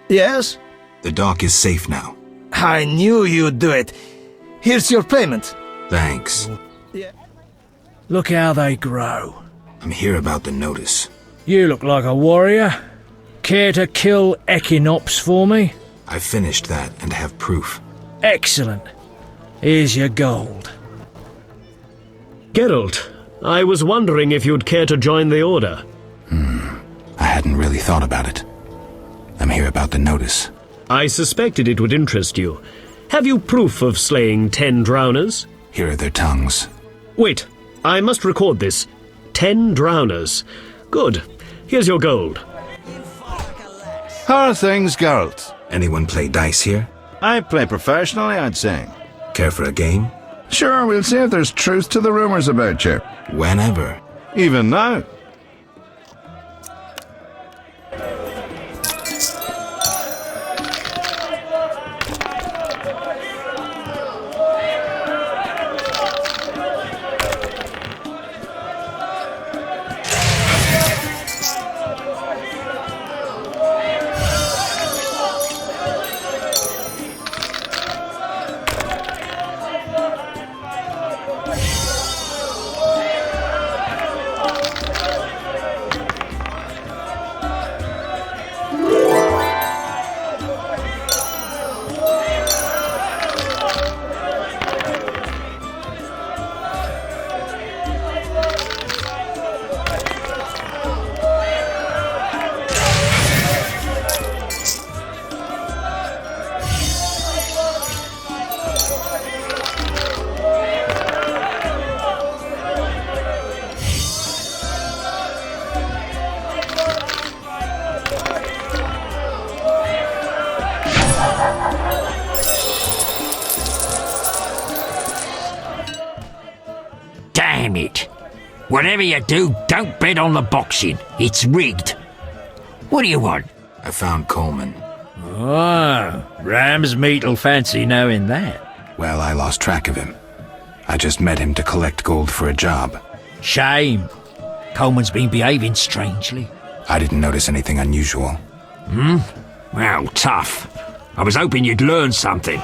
Yes? The dock is safe now. I knew you'd do it. Here's your payment. Thanks. Look how they grow. I'm here about the notice. You look like a warrior. Care to kill Equinops for me? I finished that and have proof. Excellent. Here's your gold. Geralt, I was wondering if you'd care to join the Order. I hadn't really thought about it. I'm here about the notice. I suspected it would interest you. Have you proof of slaying 10 drowners? Here are their tongues. Wait, I must record this. 10 drowners. Good. Here's your gold. How are things, Geralt? Anyone play dice here? I play professionally, I'd say. Care for a game? Sure, we'll see if there's truth to the rumors about you. Whenever. Even now. Damn it. Whatever you do, don't bet on the boxing. It's rigged. What do you want? I found Coleman. Oh, ram's meat'll fancy knowing that. Well, I lost track of him. I just met him to collect gold for a job. Shame. Coleman's been behaving strangely. I didn't notice anything unusual. Well, tough. I was hoping you'd learn something.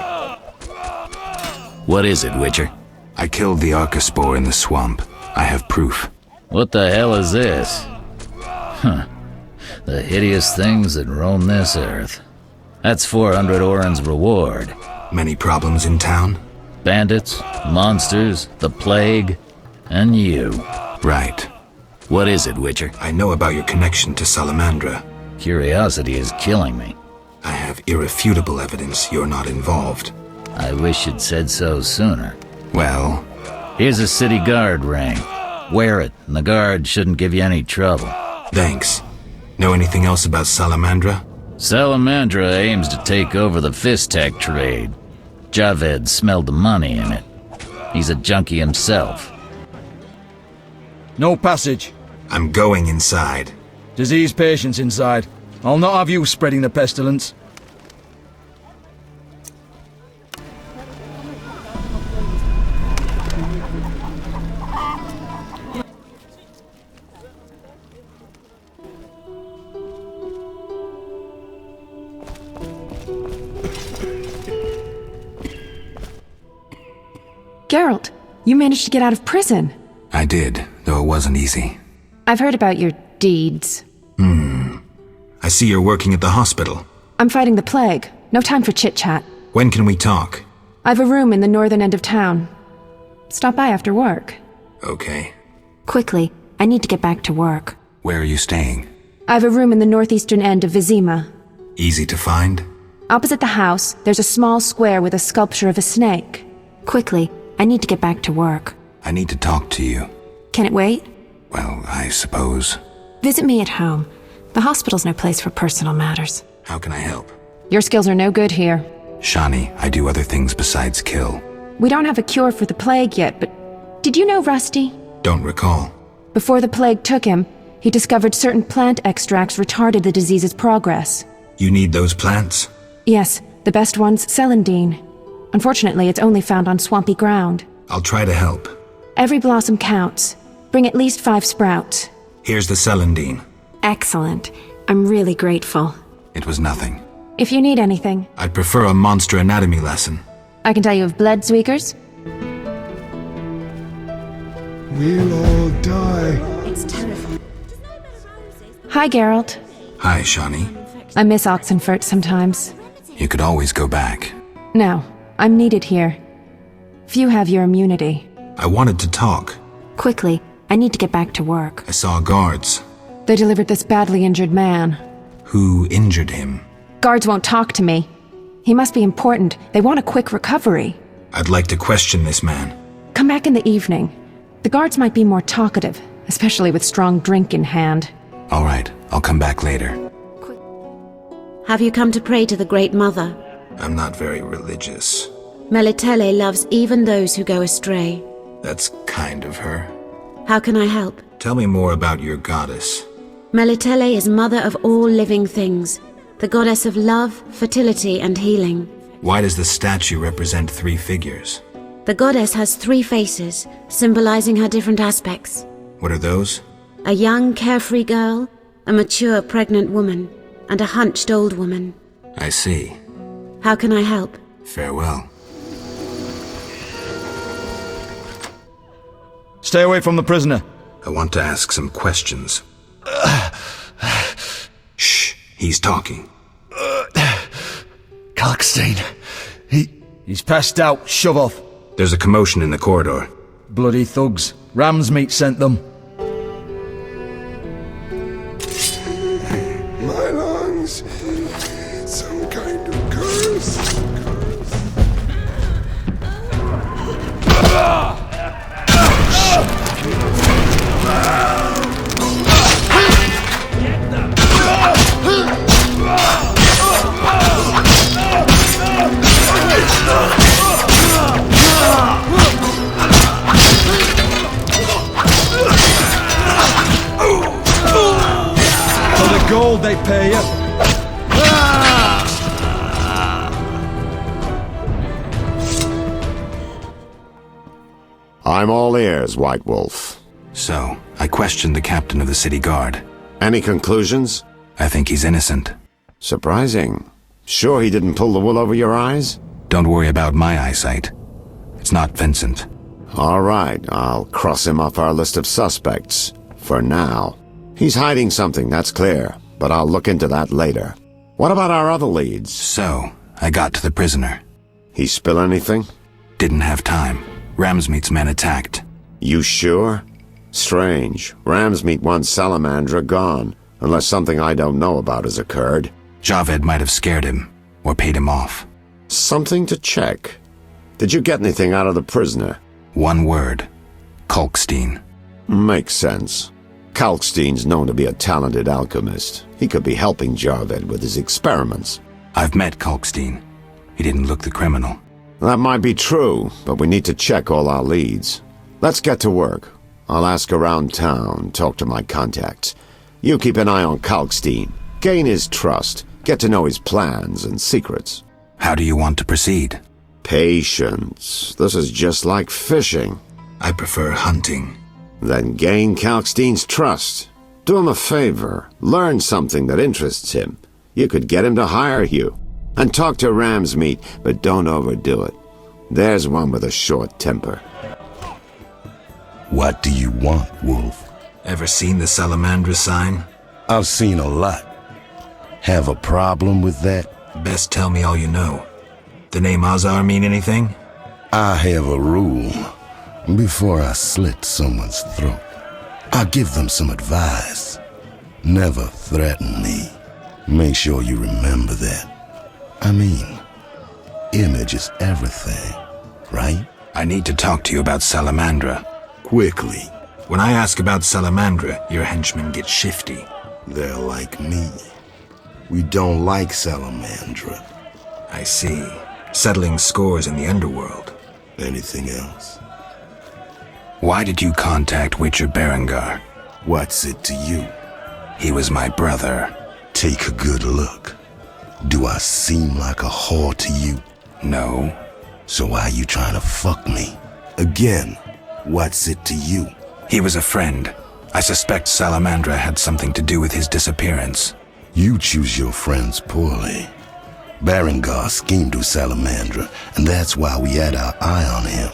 What is it, Witcher? I killed the Arcaspore in the swamp. I have proof. What the hell is this? The hideous things that roam this earth. That's 400 Oren's reward. Many problems in town? Bandits, monsters, the plague, and you. Right. What is it, Witcher? I know about your connection to Salamandra. Curiosity is killing me. I have irrefutable evidence you're not involved. I wish you'd said so sooner. Well, here's a city guard ring. Wear it, and the guard shouldn't give you any trouble. thanks. Know anything else about Salamandra? Salamandra aims to take over the Fistech trade. Javed smelled the money in it. He's a junkie himself. No passage. I'm going inside. Disease patients inside. I'll not have you spreading the pestilence. Geralt, you managed to get out of prison. I did, though it wasn't easy. I've heard about your deeds. I see you're working at the hospital. I'm fighting the plague. No time for chit-chat. When can we talk? I've a room in the northern end of town. Stop by after work. Okay. Quickly, I need to get back to work. Where are you staying? I've a room in the northeastern end of Vizima. Easy to find? Opposite the house, there's a small square with a sculpture of a snake. Quickly, I need to get back to work. I need to talk to you. Can it wait? Well, I suppose. Visit me at home. The hospital's no place for personal matters. How can I help? Your skills are no good here. Shani, I do other things besides kill. We don't have a cure for the plague yet, but did you know Rusty? Don't recall. Before the plague took him, he discovered certain plant extracts retarded the disease's progress. You need those plants? Yes, the best one's celandine. Unfortunately, it's only found on swampy ground. I'll try to help. Every blossom counts. Bring at least 5 sprouts. Here's the celandine. Excellent. I'm really grateful. It was nothing. If you need anything, I'd prefer a monster anatomy lesson. I can tell you of blood tweakers. We'll all die. It's terrifying. Hi, Geralt. Hi, Shawnee. I miss Oxenfurt sometimes. You could always go back. No, I'm needed here. Few have your immunity. I wanted to talk. Quickly, I need to get back to work. I saw guards. They delivered this badly injured man. Who injured him? Guards won't talk to me. He must be important. They want a quick recovery. I'd like to question this man. Come back in the evening. The guards might be more talkative, especially with strong drink in hand. All right, I'll come back later. Have you come to pray to the Great Mother? I'm not very religious. Melitele loves even those who go astray. That's kind of her. How can I help? Tell me more about your goddess. Melitele is mother of all living things, the goddess of love, fertility, and healing. Why does the statue represent 3 figures? The goddess has 3 faces, symbolizing her different aspects. What are those? A young, carefree girl, a mature, pregnant woman, and a hunched old woman. I see. How can I help? Farewell. Stay away from the prisoner. I want to ask some questions. Shh, he's talking. Kalkstein, He's passed out. Shove off. There's a commotion in the corridor. Bloody thugs. Ram's meat sent them. My lungs. Some kind of curse. For the gold they pay you. I'm all ears, White Wolf. So, I questioned the captain of the city guard. Any conclusions? I think he's innocent. Surprising. Sure he didn't pull the wool over your eyes? Don't worry about my eyesight. It's not Vincent. All right, I'll cross him off our list of suspects. For now. He's hiding something, that's clear, but I'll look into that later. What about our other leads? So, I got to the prisoner. He spill anything? Didn't have time. Ramsmeat's men attacked. You sure? Strange. Ramsmeat wants Salamandra gone, unless something I don't know about has occurred. Javed might have scared him, or paid him off. Something to check. Did you get anything out of the prisoner? 1 word. Kalkstein. Makes sense. Kalkstein's known to be a talented alchemist. He could be helping Javed with his experiments. I've met Kalkstein. He didn't look the criminal. That might be true, but we need to check all our leads. Let's get to work. I'll ask around town, talk to my contacts. You keep an eye on Kalkstein. Gain his trust. Get to know his plans and secrets. How do you want to proceed? Patience. This is just like fishing. I prefer hunting. Then gain Kalkstein's trust. Do him a favor. Learn something that interests him. You could get him to hire you. And talk to Ramsmeat, but don't overdo it. There's one with a short temper. What do you want, Wolf? Ever seen the Salamandra sign? I've seen a lot. Have a problem with that? Best tell me all you know. The name Azar mean anything? I have a rule. Before I slit someone's throat, I give them some advice. Never threaten me. Make sure you remember that. I mean, image is everything, right? I need to talk to you about Salamandra. Quickly. When I ask about Salamandra, your henchmen get shifty. They're like me. We don't like Salamandra. I see. Settling scores in the underworld. Anything else? Why did you contact Witcher Berengar? What's it to you? He was my brother. Take a good look. Do I seem like a whore to you? No. So why you trying to fuck me? Again, what's it to you? He was a friend. I suspect Salamandra had something to do with his disappearance. You choose your friends poorly. Berengar schemed with Salamandra, and that's why we had our eye on him.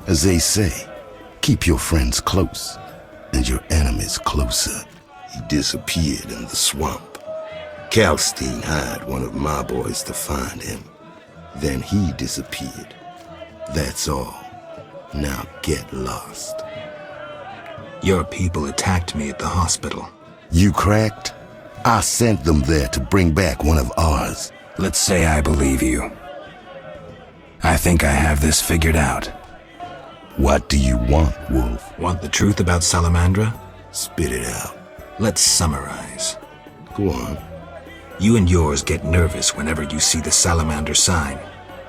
As they say, keep your friends close, and your enemies closer. He disappeared in the swamp. Kalkstein hired one of my boys to find him. Then he disappeared. That's all. Now get lost. Your people attacked me at the hospital. You cracked? I sent them there to bring back one of ours. Let's say I believe you. I think I have this figured out. What do you want, Wolf? Want the truth about Salamandra? Spit it out. Let's summarize. Go on. You and yours get nervous whenever you see the salamander sign.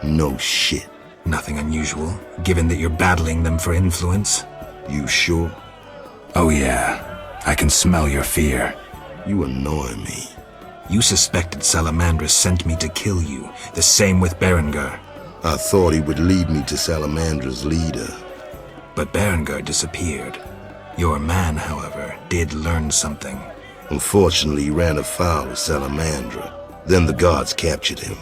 No shit. Nothing unusual, given that you're battling them for influence. You sure? Oh yeah, I can smell your fear. You annoy me. You suspected Salamandra sent me to kill you, the same with Berengar. I thought he would lead me to Salamandra's leader. But Berengar disappeared. Your man, however, did learn something. Unfortunately, he ran afoul of Salamandra. Then the guards captured him.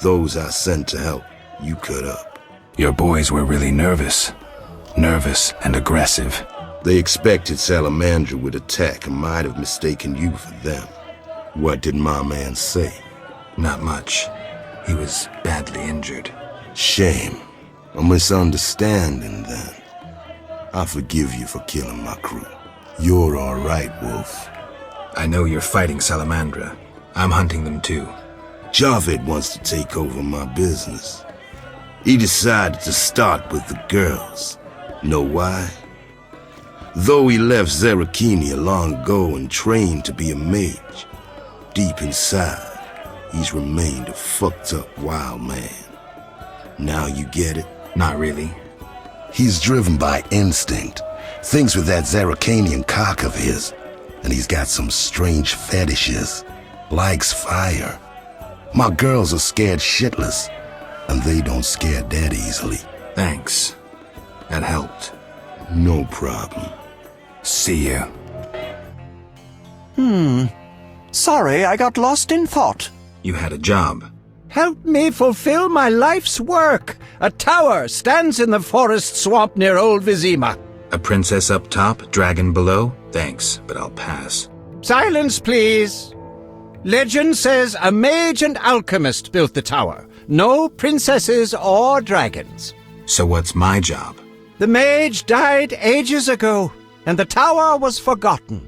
Those I sent to help, you cut up. Your boys were really nervous. Nervous and aggressive. They expected Salamandra would attack and might have mistaken you for them. What did my man say? Not much. He was badly injured. Shame. A misunderstanding, then. I forgive you for killing my crew. You're all right, Wolf. I know you're fighting Salamandra. I'm hunting them too. Javed wants to take over my business. He decided to start with the girls. Know why? Though he left Zerakenia long ago and trained to be a mage, deep inside, he's remained a fucked up wild man. Now you get it? Not really. He's driven by instinct. Thinks with that Zerakanian cock of his. And he's got some strange fetishes. Likes fire. My girls are scared shitless. And they don't scare that easily. Thanks. That helped. No problem. See you. Sorry, I got lost in thought. You had a job. Help me fulfill my life's work. A tower stands in the forest swamp near Old Vizima. A princess up top, dragon below? Thanks, but I'll pass. Silence, please. Legend says a mage and alchemist built the tower. No princesses or dragons. So what's my job? The mage died ages ago, and the tower was forgotten.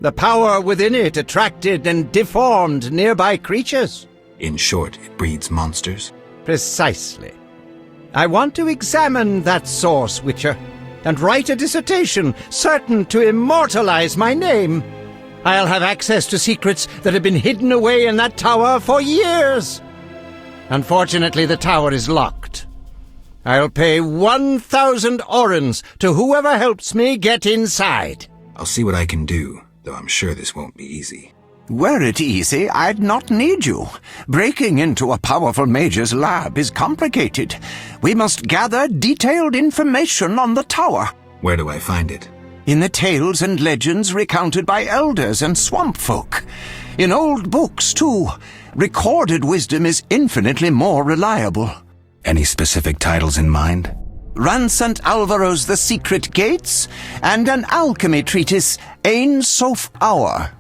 The power within it attracted and deformed nearby creatures. In short, it breeds monsters? Precisely. I want to examine that source, Witcher, and write a dissertation certain to immortalize my name. I'll have access to secrets that have been hidden away in that tower for years. Unfortunately, the tower is locked. I'll pay 1,000 orens to whoever helps me get inside. I'll see what I can do, though I'm sure this won't be easy. Were it easy, I'd not need you. Breaking into a powerful mage's lab is complicated. We must gather detailed information on the tower. Where do I find it? In the tales and legends recounted by elders and swamp folk. In old books, too. Recorded wisdom is infinitely more reliable. Any specific titles in mind? Ransant Alvaro's The Secret Gates, and an alchemy treatise, Ain Soph Hour.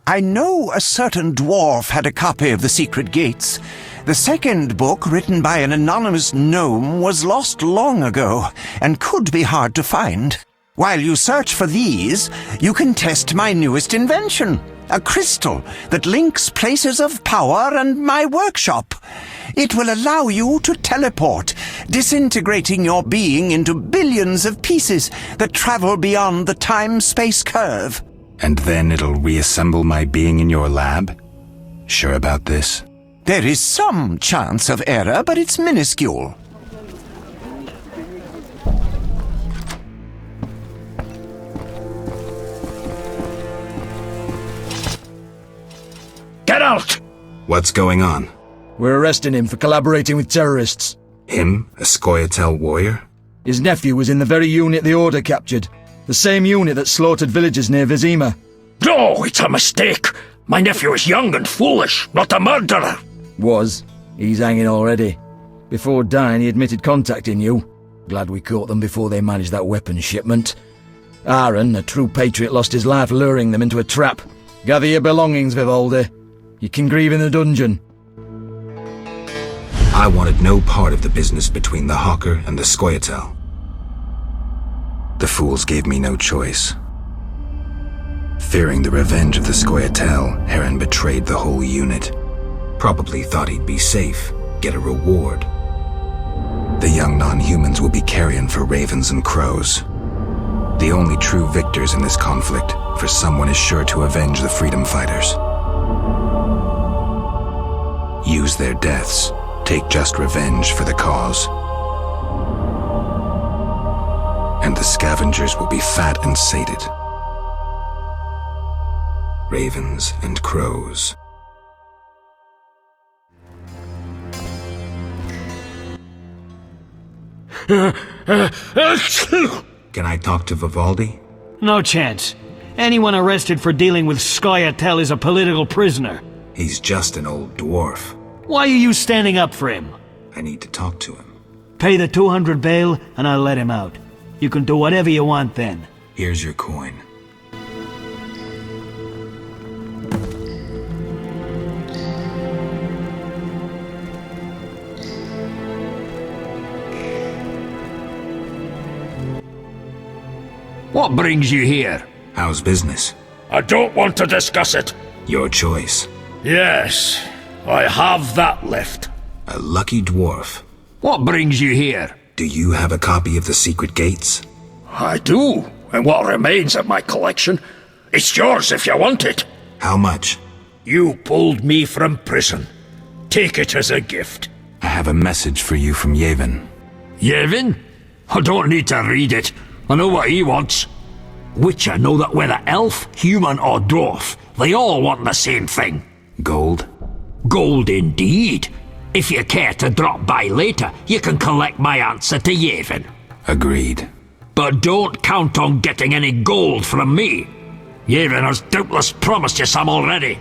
I know a certain dwarf had a copy of The Secret Gates. The second book, written by an anonymous gnome, was lost long ago, and could be hard to find. While you search for these, you can test my newest invention, a crystal that links places of power and my workshop. It will allow you to teleport, disintegrating your being into billions of pieces that travel beyond the time-space curve. And then it'll reassemble my being in your lab? Sure about this? There is some chance of error, but it's minuscule. Get out! What's going on? We're arresting him for collaborating with terrorists. Him? A Scoia'tael warrior? His nephew was in the very unit the Order captured. The same unit that slaughtered villagers near Vizima. No, it's a mistake. My nephew is young and foolish, not a murderer. Was. He's hanging already. Before dying, he admitted contacting you. Glad we caught them before they managed that weapons shipment. Aaron, a true patriot, lost his life luring them into a trap. Gather your belongings, Vivaldi. You can grieve in the dungeon. I wanted no part of the business between the hawker and the Scoia'tael. The fools gave me no choice. Fearing the revenge of the Scoia'tael, Heron betrayed the whole unit. Probably thought he'd be safe, get a reward. The young non-humans will be carrion for ravens and crows. The only true victors in this conflict, for someone is sure to avenge the freedom fighters. Use their deaths, take just revenge for the cause. And the scavengers will be fat and sated. Ravens and crows. Can I talk to Vivaldi? No chance. Anyone arrested for dealing with Scoia'tael is a political prisoner. He's just an old dwarf. Why are you standing up for him? I need to talk to him. Pay the 200 bail and I'll let him out. You can do whatever you want then. Here's your coin. What brings you here? How's business? I don't want to discuss it. Your choice. Yes, I have that left. A lucky dwarf. What brings you here? Do you have a copy of the secret gates? I do, and what remains of my collection. It's yours if you want it. How much? You pulled me from prison. Take it as a gift. I have a message for you from Yevon. Yevon? I don't need to read it. I know what he wants. Witcher know that whether elf, human or dwarf, they all want the same thing. Gold? Gold indeed. If you care to drop by later, you can collect my answer to Yevon. Agreed. But don't count on getting any gold from me. Yevon has doubtless promised you some already.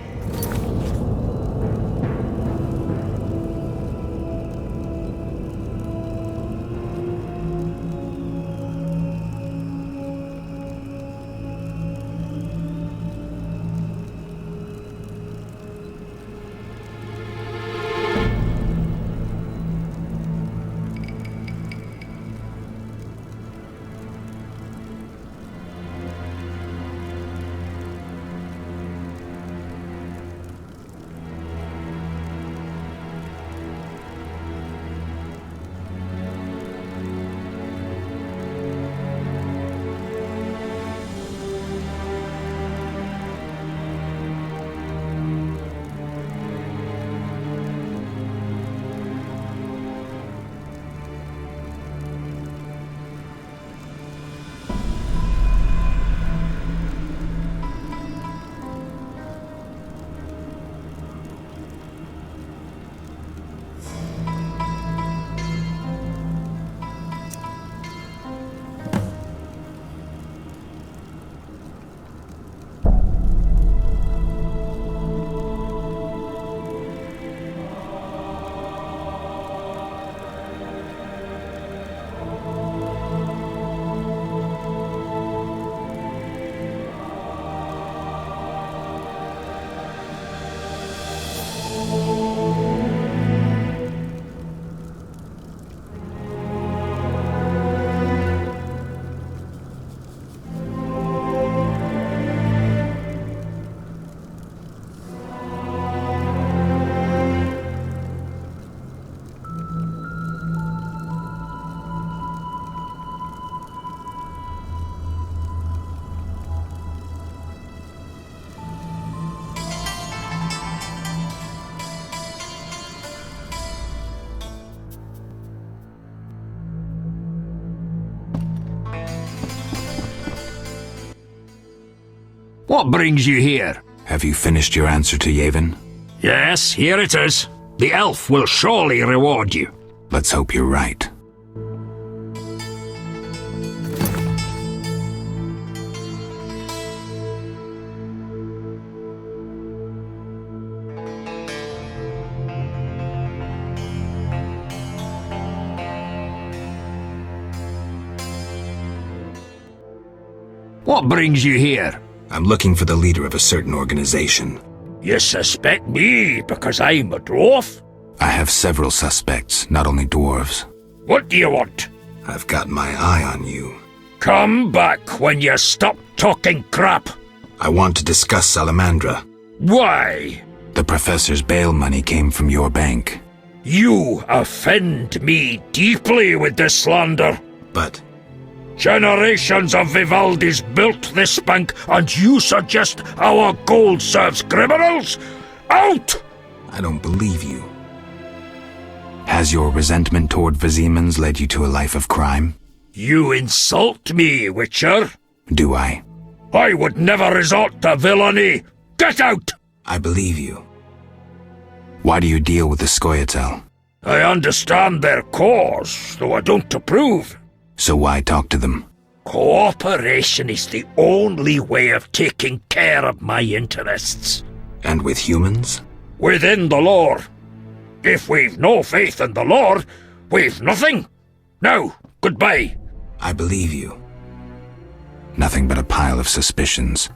What brings you here? Have you finished your answer to Yevon? Yes, here it is. The elf will surely reward you. Let's hope you're right. What brings you here? I'm looking for the leader of a certain organization. You suspect me because I'm a dwarf? I have several suspects, not only dwarves. What do you want? I've got my eye on you. Come back when you stop talking crap. I want to discuss Salamandra. Why? The professor's bail money came from your bank. You offend me deeply with this slander. But generations of Vivaldis built this bank, and you suggest our gold serves criminals? Out! I don't believe you. Has your resentment toward Vizimans led you to a life of crime? You insult me, Witcher. Do I? I would never resort to villainy. Get out! I believe you. Why do you deal with the Scoia'tael? I understand their cause, though I don't approve. So why talk to them? Cooperation is the only way of taking care of my interests. And with humans? Within the lore. If we've no faith in the lore, we've nothing. Now, goodbye. I believe you. Nothing but a pile of suspicions.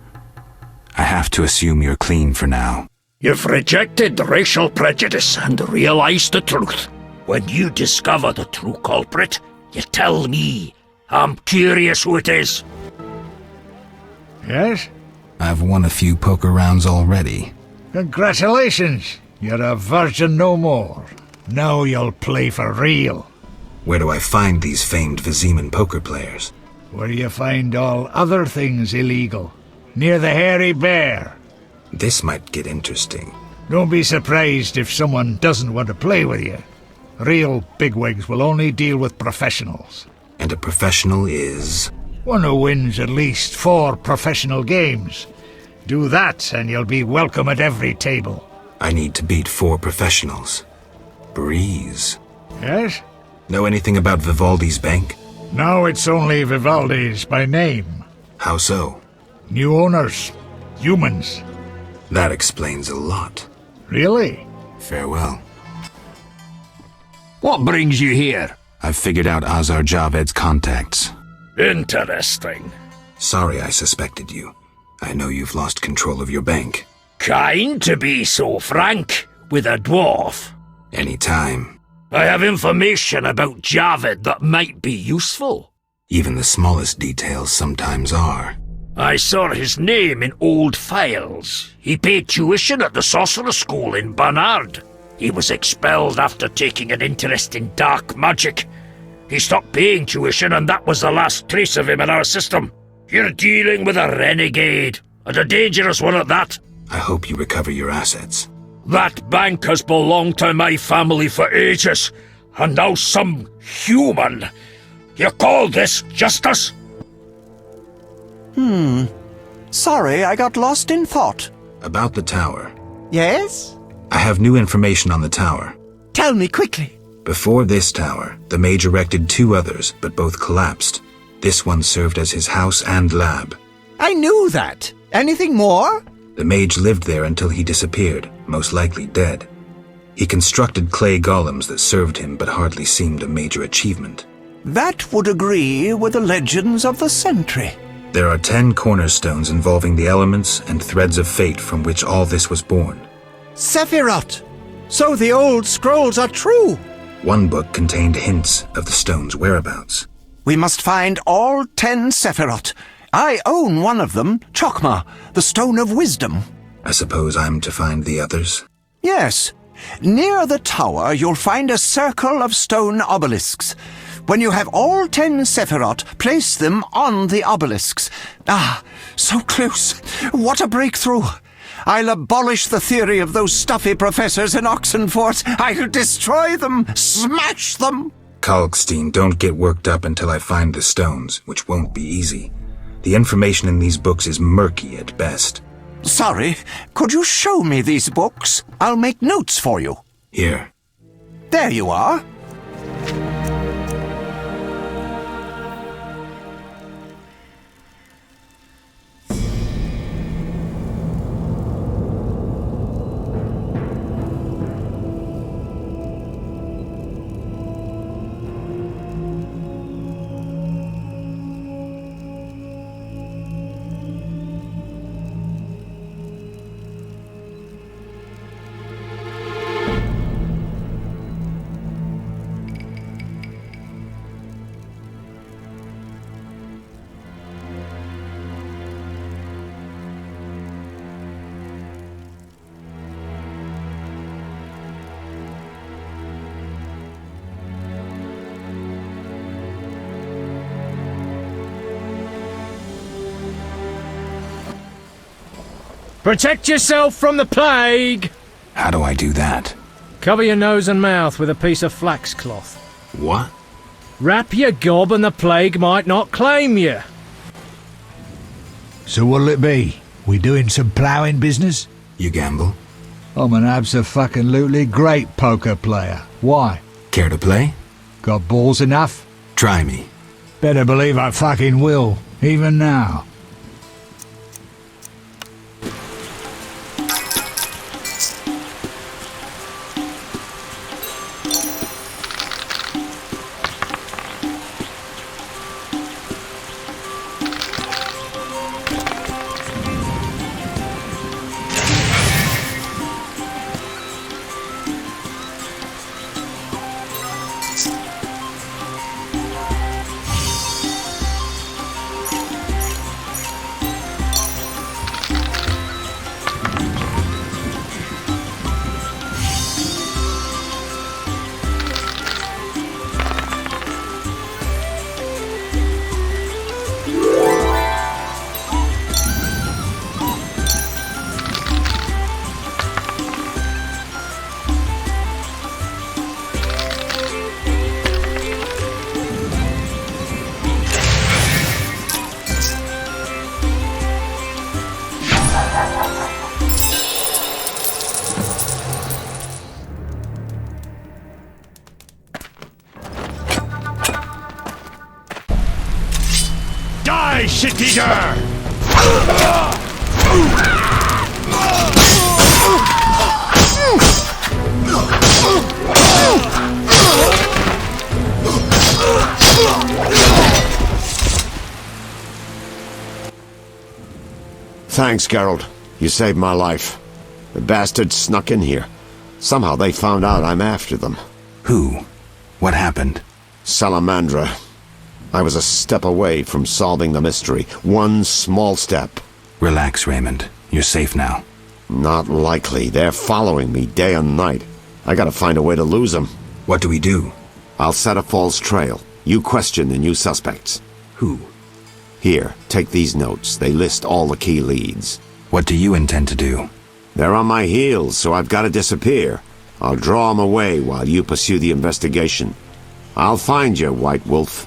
I have to assume you're clean for now. You've rejected racial prejudice and realized the truth. When you discover the true culprit, you tell me. I'm curious who it is. Yes? I've won a few poker rounds already. Congratulations! You're a virgin no more. Now you'll play for real. Where do I find these famed Viziman poker players? Where you find all other things illegal. Near the hairy bear. This might get interesting. Don't be surprised if someone doesn't want to play with you. Real bigwigs will only deal with professionals. And a professional is? One who wins at least 4 professional games. Do that and you'll be welcome at every table. I need to beat 4 professionals. Breeze. Yes? Know anything about Vivaldi's bank? Now it's only Vivaldi's by name. How so? New owners. Humans. That explains a lot. Really? Farewell. What brings you here? I've figured out Azar Javed's contacts. Interesting. Sorry I suspected you. I know you've lost control of your bank. Kind to be so frank with a dwarf. Anytime. I have information about Javed that might be useful. Even the smallest details sometimes are. I saw his name in old files. He paid tuition at the sorcerer school in Barnard. He was expelled after taking an interest in dark magic. He stopped paying tuition, and that was the last trace of him in our system. You're dealing with a renegade, and a dangerous one at that. I hope you recover your assets. That bank has belonged to my family for ages, and now some human. You call this justice? Sorry, I got lost in thought. About the tower. Yes? I have new information on the tower. Tell me quickly. Before this tower, the mage erected 2 others, but both collapsed. This one served as his house and lab. I knew that. Anything more? The mage lived there until he disappeared, most likely dead. He constructed clay golems that served him but hardly seemed a major achievement. That would agree with the legends of the Sentry. There are 10 cornerstones involving the elements and threads of fate from which all this was born. Sephiroth! So the old scrolls are true! One book contained hints of the stone's whereabouts. We must find all 10 Sephiroth. I own one of them, Chokmah, the Stone of Wisdom. I suppose I'm to find the others? Yes. Near the tower, you'll find a circle of stone obelisks. When you have all 10 Sephiroth, place them on the obelisks. Ah, so close. What a breakthrough. I'll abolish the theory of those stuffy professors in Oxenfort. I'll destroy them, smash them. Kalkstein, don't get worked up until I find the stones, which won't be easy. The information in these books is murky at best. Sorry, could you show me these books? I'll make notes for you. Here. There you are. Protect yourself from the plague! How do I do that? Cover your nose and mouth with a piece of flax cloth. What? Wrap your gob and the plague might not claim you. So what'll it be? We doing some ploughing business? You gamble? I'm an abso-fucking-lutely great poker player. Why? Care to play? Got balls enough? Try me. Better believe I fucking will, even now. Die, shit-eater! Thanks, Geralt. You saved my life. The bastards snuck in here. Somehow they found out I'm after them. Who? What happened? Salamandra. I was a step away from solving the mystery. One small step. Relax, Raymond. You're safe now. Not likely. They're following me day and night. I gotta find a way to lose them. What do we do? I'll set a false trail. You question the new suspects. Who? Here, take these notes. They list all the key leads. What do you intend to do? They're on my heels, so I've got to disappear. I'll draw them away while you pursue the investigation. I'll find you, White Wolf.